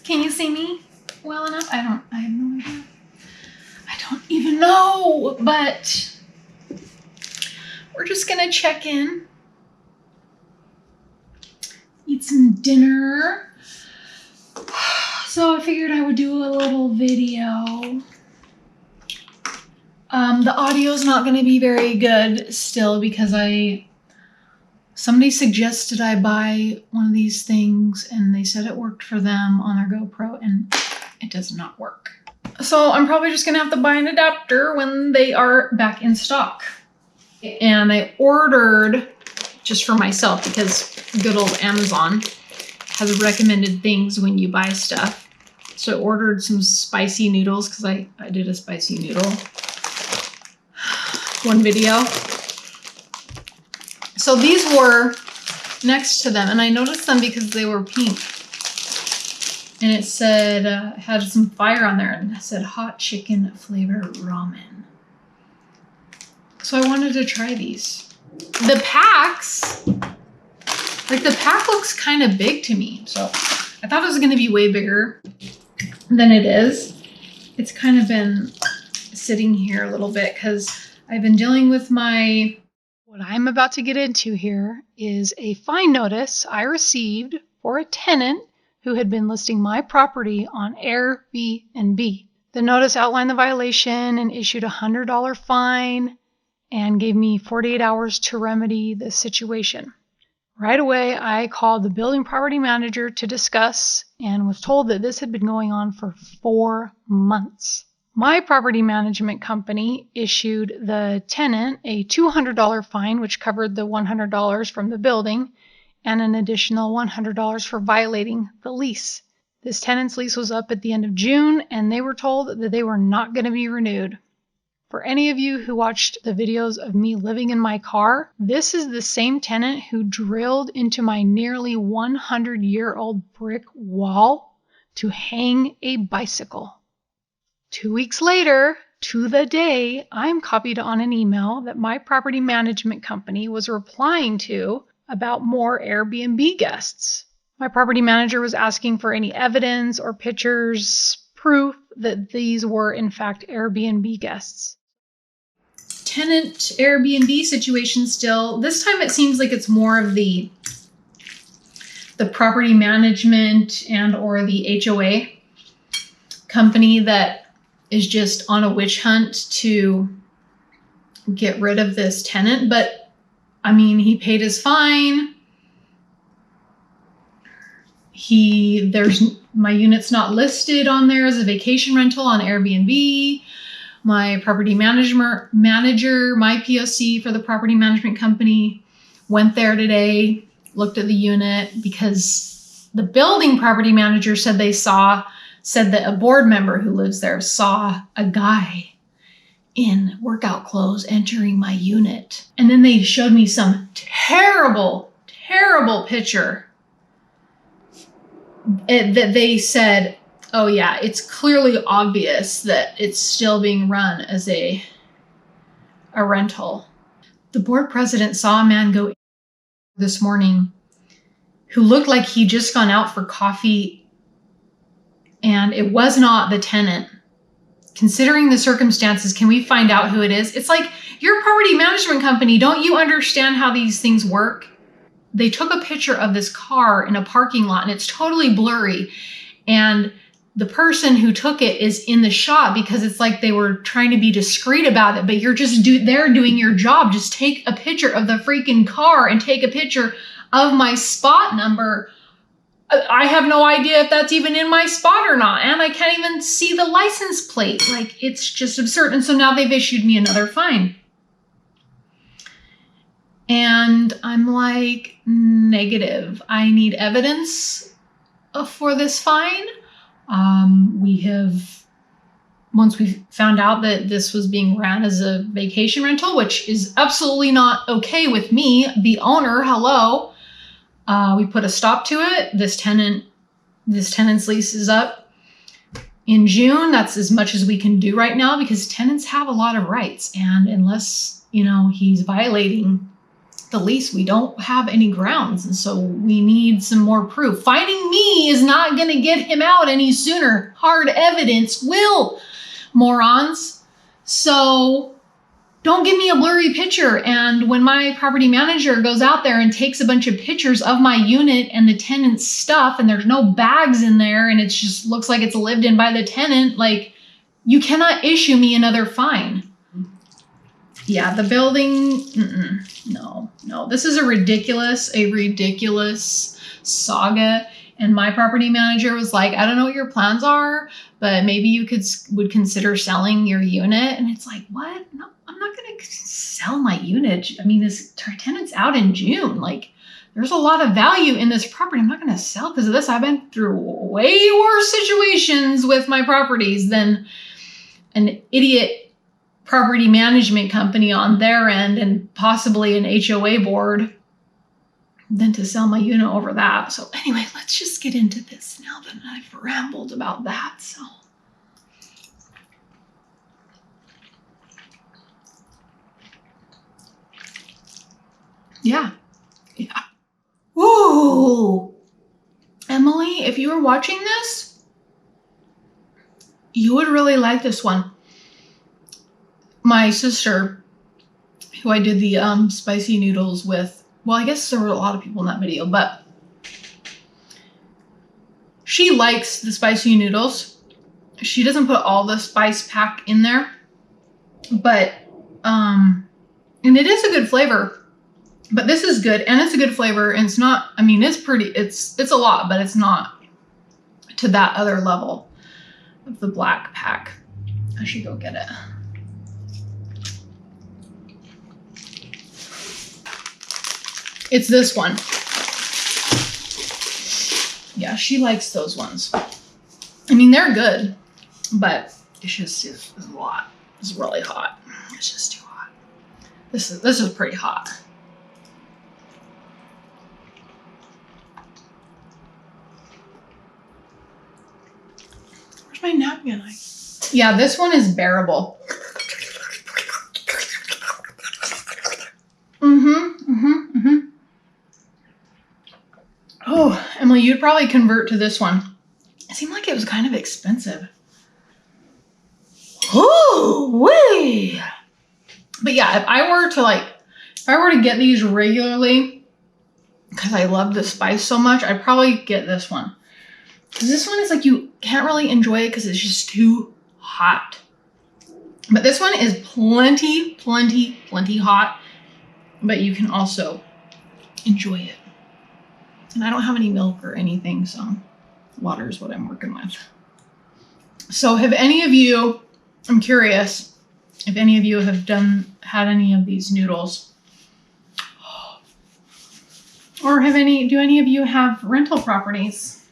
Can you see me well enough? I have no idea. I don't even know, but we're just gonna check in, eat some dinner. So I figured I would do a little video. The audio's not gonna be very good still because somebody suggested I buy one of these things and they said it worked for them on their GoPro and it does not work. So I'm probably just gonna have to buy an adapter when they are back in stock. And I ordered, just for myself, because good old Amazon has recommended things when you buy stuff. So I ordered some spicy noodles because I did a spicy noodle one video. So these were next to them and I noticed them because they were pink. And it said, had some fire on there and it said hot chicken flavor ramen. So I wanted to try these. The packs, like the pack looks kind of big to me. So I thought it was gonna be way bigger than it is. It's kind of been sitting here a little bit because I've been dealing with what I'm about to get into here is a fine notice I received for a tenant who had been listing my property on Airbnb. The notice outlined the violation and issued a $100 fine and gave me 48 hours to remedy the situation. Right away, I called the building property manager to discuss and was told that this had been going on for 4 months. My property management company issued the tenant a $200 fine, which covered the $100 from the building, and an additional $100 for violating the lease. This tenant's lease was up at the end of June, and they were told that they were not going to be renewed. For any of you who watched the videos of me living in my car, this is the same tenant who drilled into my nearly 100-year-old brick wall to hang a bicycle. 2 weeks later, to the day, I'm copied on an email that my property management company was replying to about more Airbnb guests. My property manager was asking for any evidence or pictures, proof that these were in fact Airbnb guests. Tenant Airbnb situation still. This time it seems like it's more of the property management and or the HOA company that is just on a witch hunt to get rid of this tenant. But I mean, he paid his fine. My unit's not listed on there as a vacation rental on Airbnb. My property manager, my POC for the property management company, went there today, looked at the unit because the building property manager said that a board member who lives there saw a guy in workout clothes entering my unit. And then they showed me some terrible, terrible picture that they said, oh yeah, it's clearly obvious that it's still being run as a rental. The board president saw a man go this morning who looked like he'd just gone out for coffee, and it was not the tenant. Considering the circumstances, can we find out who it is? It's like, your property management company, don't you understand how these things work? They took a picture of this car in a parking lot and it's totally blurry. And the person who took it is in the shot because it's like they were trying to be discreet about it, but you're just there doing your job. Just take a picture of the freaking car and take a picture of my spot number. I have no idea if that's even in my spot or not. And I can't even see the license plate. Like, it's just absurd. And so now they've issued me another fine. And I'm like, negative. I need evidence for this fine. Once we found out that this was being ran as a vacation rental, which is absolutely not okay with me, the owner, hello. We put a stop to it. This tenant's lease is up in June. That's as much as we can do right now because tenants have a lot of rights. And unless, he's violating the lease, we don't have any grounds. And so we need some more proof. Finding me is not going to get him out any sooner. Hard evidence will, morons. So don't give me a blurry picture. And when my property manager goes out there and takes a bunch of pictures of my unit and the tenant's stuff, and there's no bags in there, and it just looks like it's lived in by the tenant, like, you cannot issue me another fine. Yeah, the building, no. This is a ridiculous saga. And my property manager was like, I don't know what your plans are, but maybe you would consider selling your unit. And it's like, what? No, I'm not going to sell my unit. I mean, this tenant's out in June. Like, there's a lot of value in this property. I'm not going to sell because of this. I've been through way worse situations with my properties than an idiot property management company on their end and possibly an HOA board than to sell my unit over that. So anyway, let's just get into this now that I've rambled about that. So yeah. Whoa. Emily, if you were watching this, you would really like this one. My sister, who I did the spicy noodles with, well, I guess there were a lot of people in that video, but she likes the spicy noodles. She doesn't put all the spice pack in there, but, and it is a good flavor, but this is good, and it's a good flavor, and it's not, I mean, it's pretty, it's a lot, but it's not to that other level of the black pack. I should go get it. It's this one. Yeah, she likes those ones. I mean, they're good, but it's just it's a lot. It's really hot. It's just too hot. This is pretty hot. Where's my napkin? Yeah, this one is bearable. Oh, Emily, you'd probably convert to this one. It seemed like it was kind of expensive. Oh, wee! But yeah, if I were to get these regularly, because I love the spice so much, I'd probably get this one. Because this one is like, you can't really enjoy it because it's just too hot. But this one is plenty hot, but you can also enjoy it. And I don't have any milk or anything, so water is what I'm working with. So have any of you, I'm curious, if any of you have had any of these noodles, or do any of you have rental properties?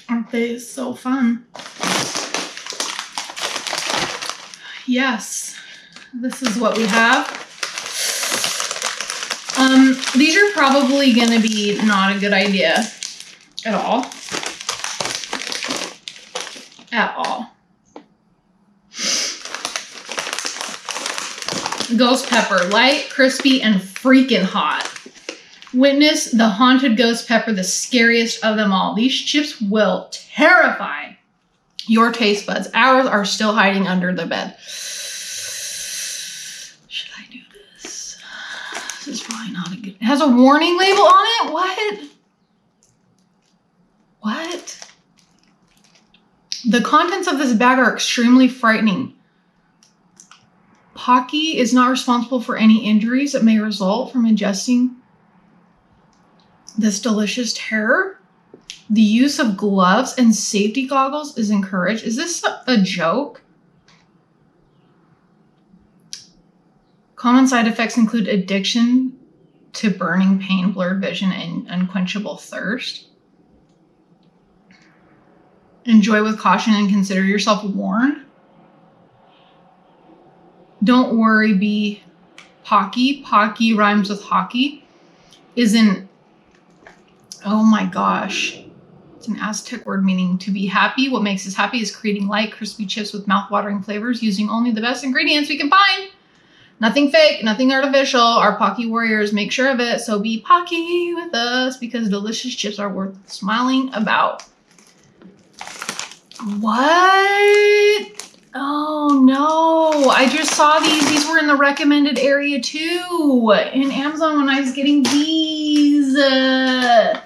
Aren't they so fun? Yes, this is what we have. These are probably going to be not a good idea at all. Ghost pepper, light, crispy, and freaking hot. Witness the haunted ghost pepper, the scariest of them all. These chips will terrify your taste buds. Ours are still hiding under the bed. Should I do this? This is probably not a good... It has a warning label on it? What? The contents of this bag are extremely frightening. Pocky is not responsible for any injuries that may result from ingesting this delicious terror. The use of gloves and safety goggles is encouraged. Is this a joke? Common side effects include addiction to burning pain, blurred vision, and unquenchable thirst. Enjoy with caution and consider yourself warned. Don't worry, be Pocky. Pocky rhymes with hockey. Oh my gosh. It's an Aztec word meaning to be happy. What makes us happy is creating light, crispy chips with mouth-watering flavors using only the best ingredients we can find. Nothing fake, nothing artificial. Our Pocky warriors make sure of it. So be Pocky with us because delicious chips are worth smiling about. What? Oh no, I just saw these. These were in the recommended area too in Amazon when I was getting these. I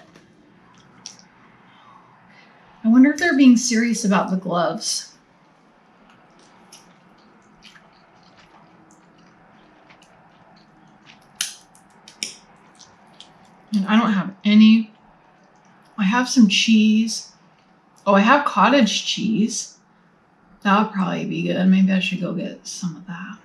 wonder if they're being serious about the gloves. And I don't have any. I have some cheese. Oh, I have cottage cheese. That would probably be good. Maybe I should go get some of that.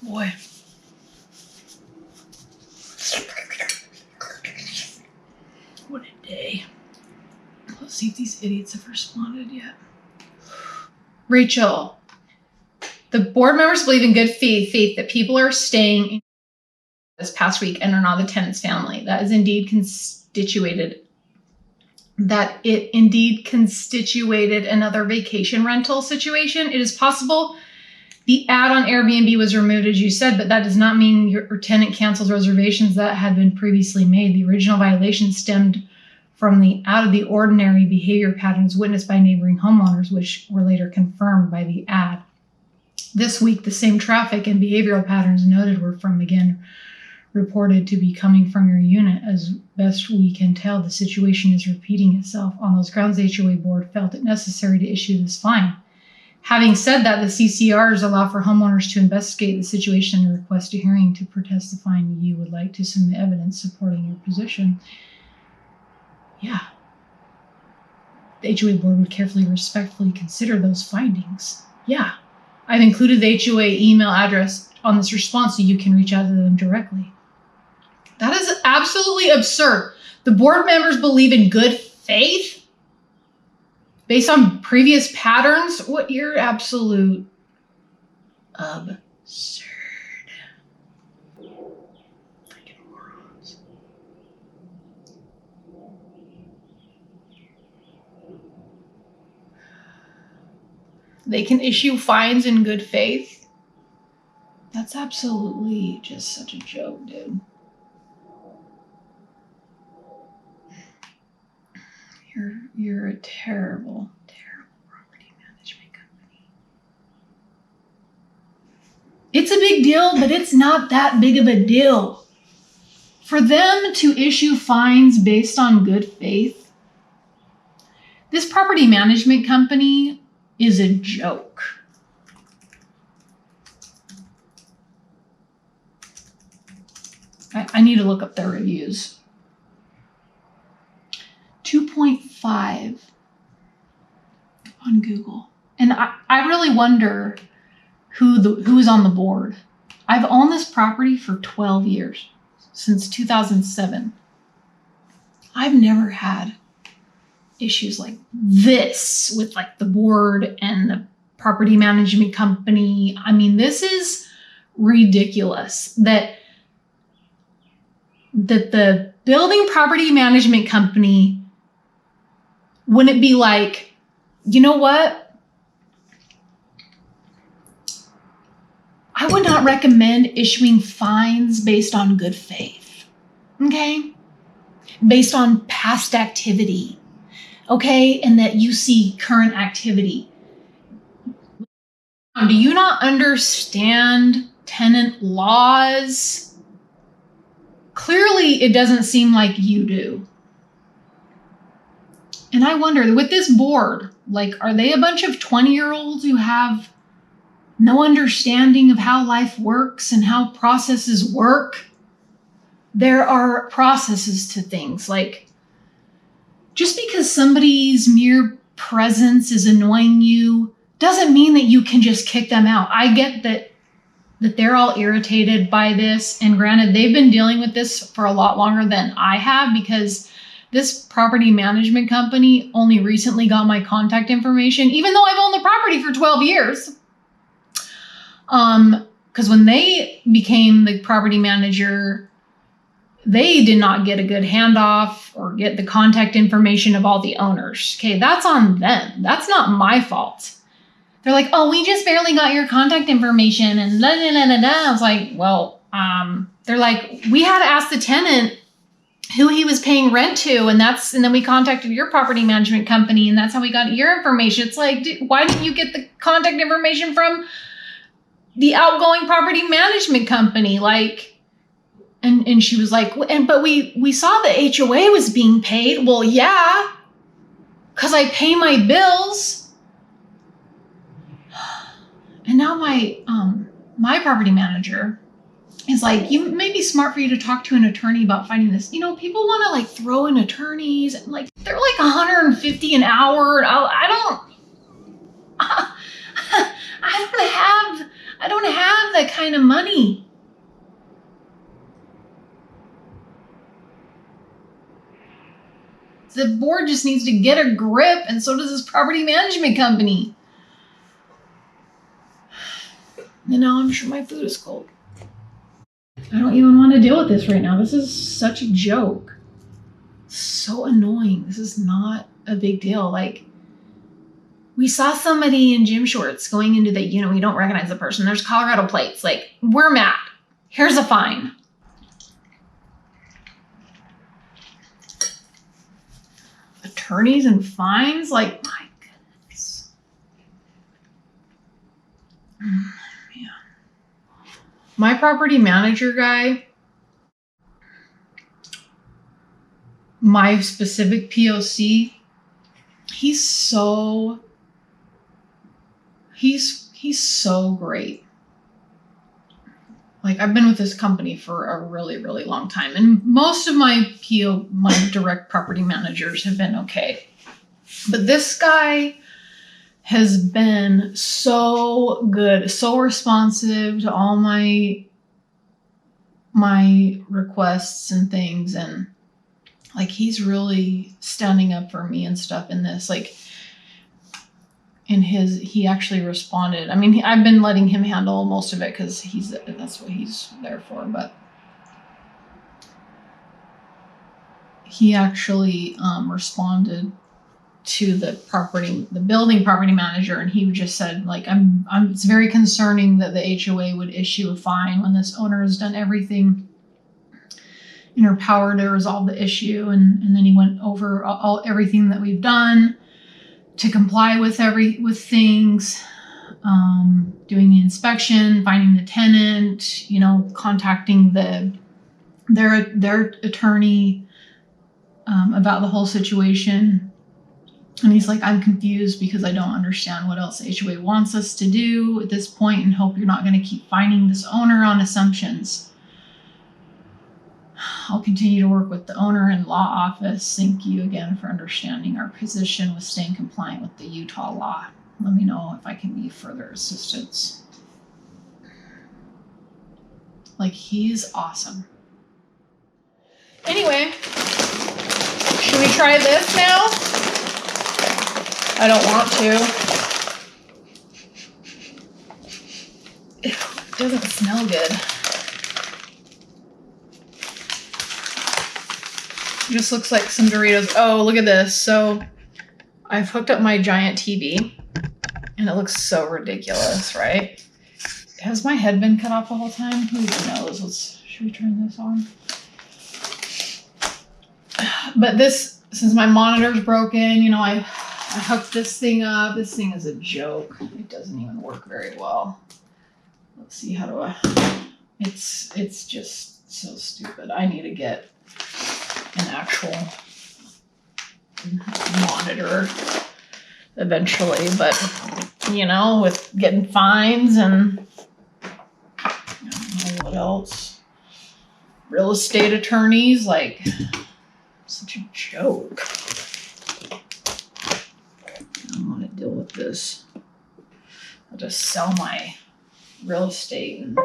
Boy. What a day. Let's see if these idiots have responded yet. Rachel, the board members believe in good faith that people are staying in this past week and are not the tenant's family. That it indeed constituted another vacation rental situation. It is possible the ad on Airbnb was removed, as you said, but that does not mean your tenant canceled reservations that had been previously made. The original violation stemmed from the out-of-the-ordinary behavior patterns witnessed by neighboring homeowners, which were later confirmed by the ad. This week, the same traffic and behavioral patterns noted were again reported to be coming from your unit. As best we can tell, the situation is repeating itself. On those grounds, the HOA board felt it necessary to issue this fine. Having said that, the CCRs allow for homeowners to investigate the situation and request a hearing to protest the fine. You would like to submit evidence supporting your position. Yeah. The HOA board would carefully, respectfully consider those findings. Yeah. I've included the HOA email address on this response so you can reach out to them directly. That is absolutely absurd. The board members believe in good faith based on previous patterns. What? You're absolute absurd. Freaking morons. They can issue fines in good faith. That's absolutely just such a joke, dude. You're a terrible, terrible property management company. It's a big deal, but it's not that big of a deal. For them to issue fines based on good faith, this property management company is a joke. I need to look up their reviews. 2.5 on Google. And I really wonder who's on the board. I've owned this property for 12 years, since 2007. I've never had issues like this with like the board and the property management company. I mean, this is ridiculous that the building property management company wouldn't be like, you know what? I would not recommend issuing fines based on good faith, okay? Based on past activity, okay? And that you see current activity. Do you not understand tenant laws? Clearly, it doesn't seem like you do. And I wonder, with this board, like, are they a bunch of 20-year-olds who have no understanding of how life works and how processes work? There are processes to things. Like, just because somebody's mere presence is annoying you doesn't mean that you can just kick them out. I get that they're all irritated by this. And granted, they've been dealing with this for a lot longer than I have, because this property management company only recently got my contact information, even though I've owned the property for 12 years. Because when they became the property manager, they did not get a good handoff or get the contact information of all the owners. Okay, that's on them. That's not my fault. They're like, oh, we just barely got your contact information and da da da da da. I was like, well, they're like, we had to ask the tenant who he was paying rent to, and then we contacted your property management company, and that's how we got your information. It's like, dude, why didn't you get the contact information from the outgoing property management company? Like, and she was like, but we saw the HOA was being paid. Well, yeah, because I pay my bills. And now my property manager is like, you may be smart for you to talk to an attorney about finding this. You know, people want to like throw in attorneys and like they're like $150 an hour. I don't have that kind of money. The board just needs to get a grip, and so does this property management company. And now I'm sure my food is cold. I don't even want to deal with this right now. This is such a joke. So annoying. This is not a big deal. Like, we saw somebody in gym shorts going into the unit. We don't recognize the person. There's Colorado plates. Like, we're mad. Here's a fine. Attorneys and fines? Like, my goodness. Man. My property manager guy, my specific POC, he's so great. Like, I've been with this company for a really, really long time, and most of my direct property managers have been okay. But this guy has been so good, so responsive to all my requests and things, and like, he's really standing up for me and stuff in this. Like, he actually responded. I mean, I've been letting him handle most of it because that's what he's there for, but he actually responded to the building property manager, and he just said, like, it's very concerning that the HOA would issue a fine when this owner has done everything in her power to resolve the issue. And then he went over everything that we've done to comply with things, doing the inspection, finding the tenant, contacting their attorney about the whole situation. And he's like, I'm confused because I don't understand what else the HOA wants us to do at this point, and hope you're not going to keep finding this owner on assumptions. I'll continue to work with the owner and law office. Thank you again for understanding our position with staying compliant with the Utah law. Let me know if I can be of further assistance. Like, he's awesome. Anyway, should we try this now? I don't want to. Ew, it doesn't smell good. It just looks like some Doritos. Oh, look at this. So I've hooked up my giant TV, and it looks so ridiculous, right? Has my head been cut off the whole time? Who even knows? Should we turn this on? But since my monitor's broken, I hooked this thing up. This thing is a joke. It doesn't even work very well. Let's see, how do I... It's just so stupid. I need to get an actual monitor eventually, but with getting fines and I don't know what else, real estate attorneys, like, such a joke. I don't want to deal with this. I'll just sell my real estate and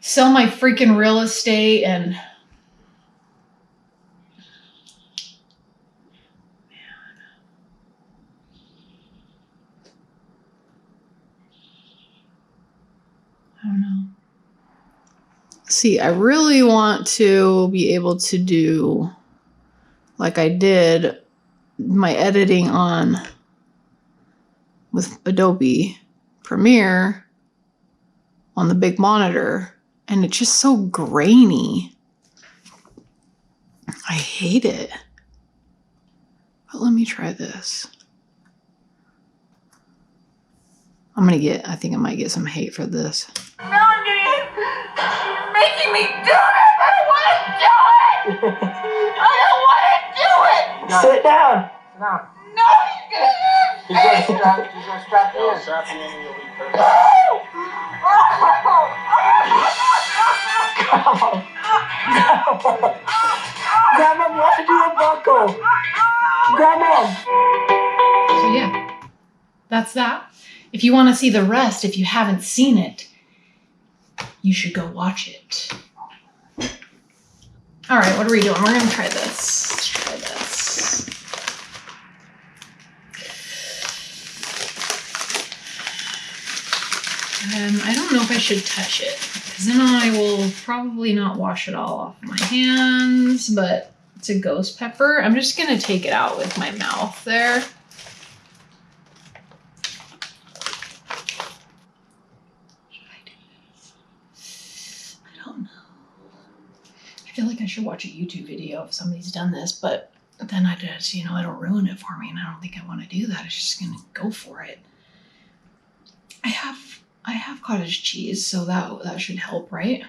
sell my freaking real estate and I don't know. see. I really want to be able to do, like I did, my editing on with Adobe Premiere on the big monitor, and it's just so grainy. I hate it. But let me try this. I think I might get some hate for this. Melanie, you're making me do it! I don't want to do it! I don't want to do it! Sit down! Sit down. No, he's gonna strap you in. Strap you in and you'll be perfect. Grandma, why do you buckle? Grandma! So yeah, that's that. If you want to see the rest, if you haven't seen it, you should go watch it. All right, what are we doing? We're going to try this. Let's try this. I don't know if I should touch it, because then I will probably not wash it all off my hands, but it's a ghost pepper. I'm just going to take it out with my mouth there. I feel like I should watch a YouTube video if somebody's done this, but then I just, it'll ruin it for me, and I don't think I want to do that. I'm just gonna go for it. I have cottage cheese, so that should help, right?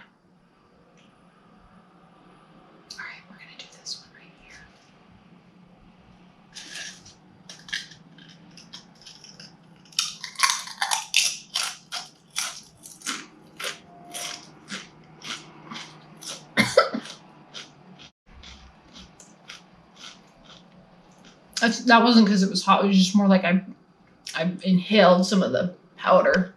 All right, we're gonna do this one right here. That wasn't because it was hot. It was just more like I inhaled some of the powder.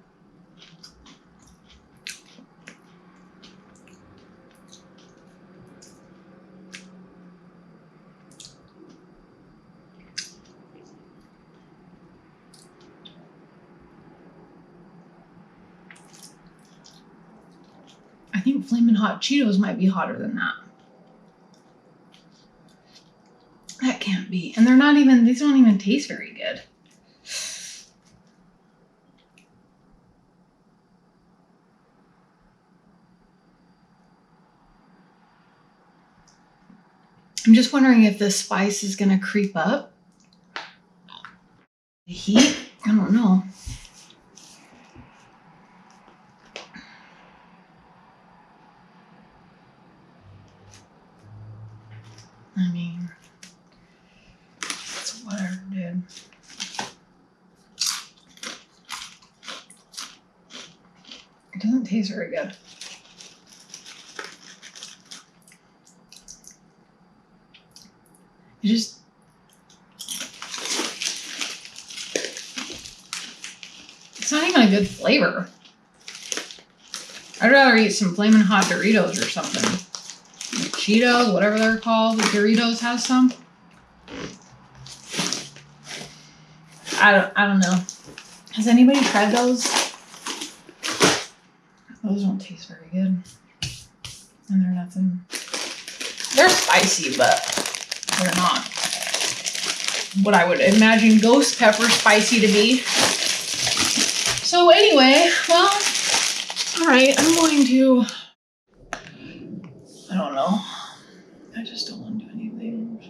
I think Flamin' Hot Cheetos might be hotter than that. That can't be. And these don't even taste very good. I'm just wondering if the spice is going to creep up. The heat? I don't know. I mean, it's whatever, dude. It doesn't taste very good. It just... It's not even a good flavor. I'd rather eat some Flamin' Hot Doritos or something. Like Cheetos, whatever they're called. The Doritos has some. I don't know. Has anybody tried those? Those don't taste very good. And they're nothing. They're spicy, but they're not what I would imagine ghost pepper spicy to be. So anyway, well, all right, I'm going to, I don't know. I just don't want to do anything.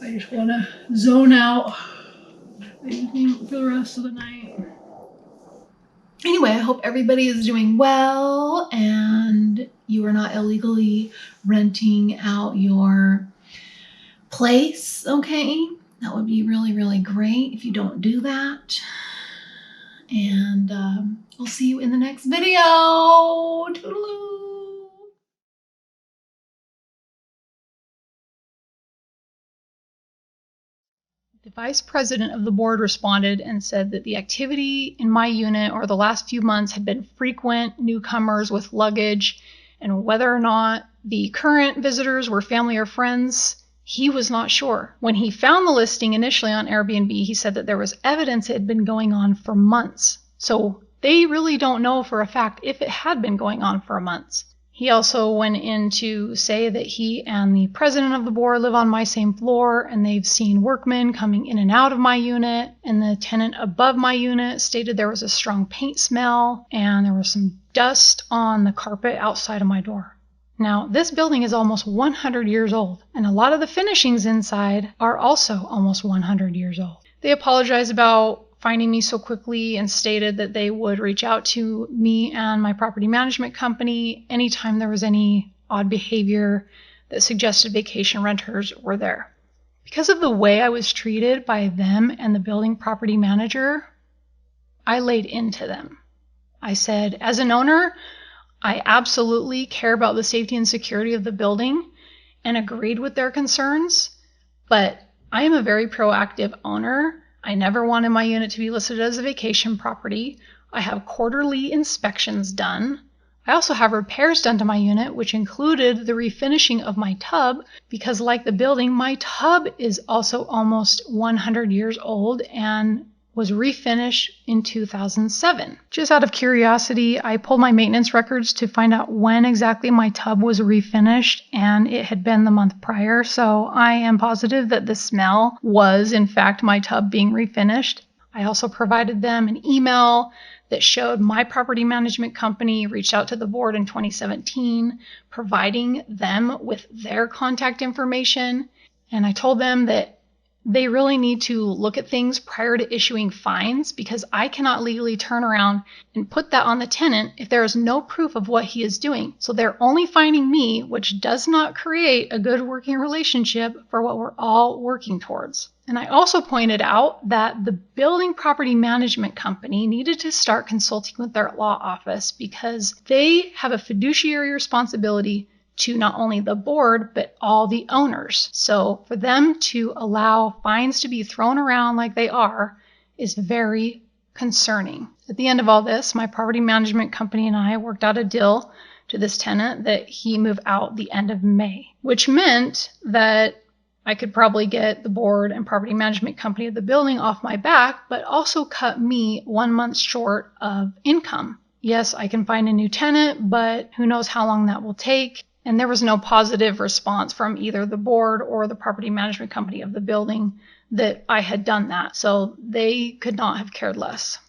I just want to zone out for the rest of the night. Anyway, I hope everybody is doing well and you are not illegally renting out your place, okay? That would be really, really great if you don't do that. And I'll see you in the next video. Toodaloo! The vice president of the board responded and said that the activity in my unit over the last few months had been frequent newcomers with luggage, and whether or not the current visitors were family or friends, He was not sure. When he found the listing initially on Airbnb, he said that there was evidence it had been going on for months. So they really don't know for a fact if it had been going on for months. He also went in to say that he and the president of the board live on my same floor, and they've seen workmen coming in and out of my unit, and the tenant above my unit stated there was a strong paint smell, and there was some dust on the carpet outside of my door. Now, this building is almost 100 years old, and a lot of the finishings inside are also almost 100 years old. They apologized about finding me so quickly and stated that they would reach out to me and my property management company anytime there was any odd behavior that suggested vacation renters were there. Because of the way I was treated by them and the building property manager, I laid into them. I said, as an owner, I absolutely care about the safety and security of the building and agreed with their concerns, but I am a very proactive owner. I never wanted my unit to be listed as a vacation property. I have quarterly inspections done. I also have repairs done to my unit, which included the refinishing of my tub, because like the building, my tub is also almost 100 years old and was refinished in 2007. Just out of curiosity, I pulled my maintenance records to find out when exactly my tub was refinished, and it had been the month prior, so I am positive that the smell was, in fact, my tub being refinished. I also provided them an email that showed my property management company reached out to the board in 2017, providing them with their contact information, and I told them that they really need to look at things prior to issuing fines, because I cannot legally turn around and put that on the tenant if there is no proof of what he is doing. So they're only fining me, which does not create a good working relationship for what we're all working towards. And I also pointed out that the building property management company needed to start consulting with their law office, because they have a fiduciary responsibility to not only the board, but all the owners. So for them to allow fines to be thrown around like they are is very concerning. At the end of all this, my property management company and I worked out a deal to this tenant that he move out the end of May, which meant that I could probably get the board and property management company of the building off my back, but also cut me 1 month short of income. Yes, I can find a new tenant, but who knows how long that will take. And there was no positive response from either the board or the property management company of the building that I had done that. So they could not have cared less.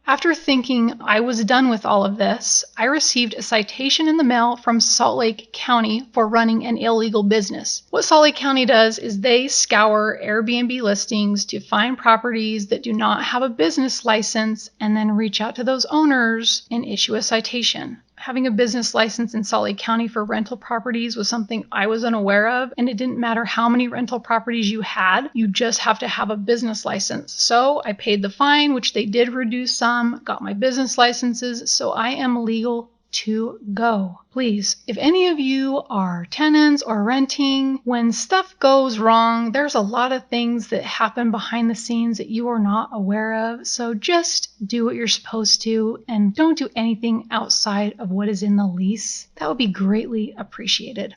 After thinking I was done with all of this, I received a citation in the mail from Salt Lake County for running an illegal business. What Salt Lake County does is they scour Airbnb listings to find properties that do not have a business license and then reach out to those owners and issue a citation. Having a business license in Salt Lake County for rental properties was something I was unaware of, and it didn't matter how many rental properties you had, you just have to have a business license. So I paid the fine, which they did reduce some, got my business licenses, so I am legal to go. Please, if any of you are tenants or renting, when stuff goes wrong, there's a lot of things that happen behind the scenes that you are not aware of. So just do what you're supposed to and don't do anything outside of what is in the lease. That would be greatly appreciated.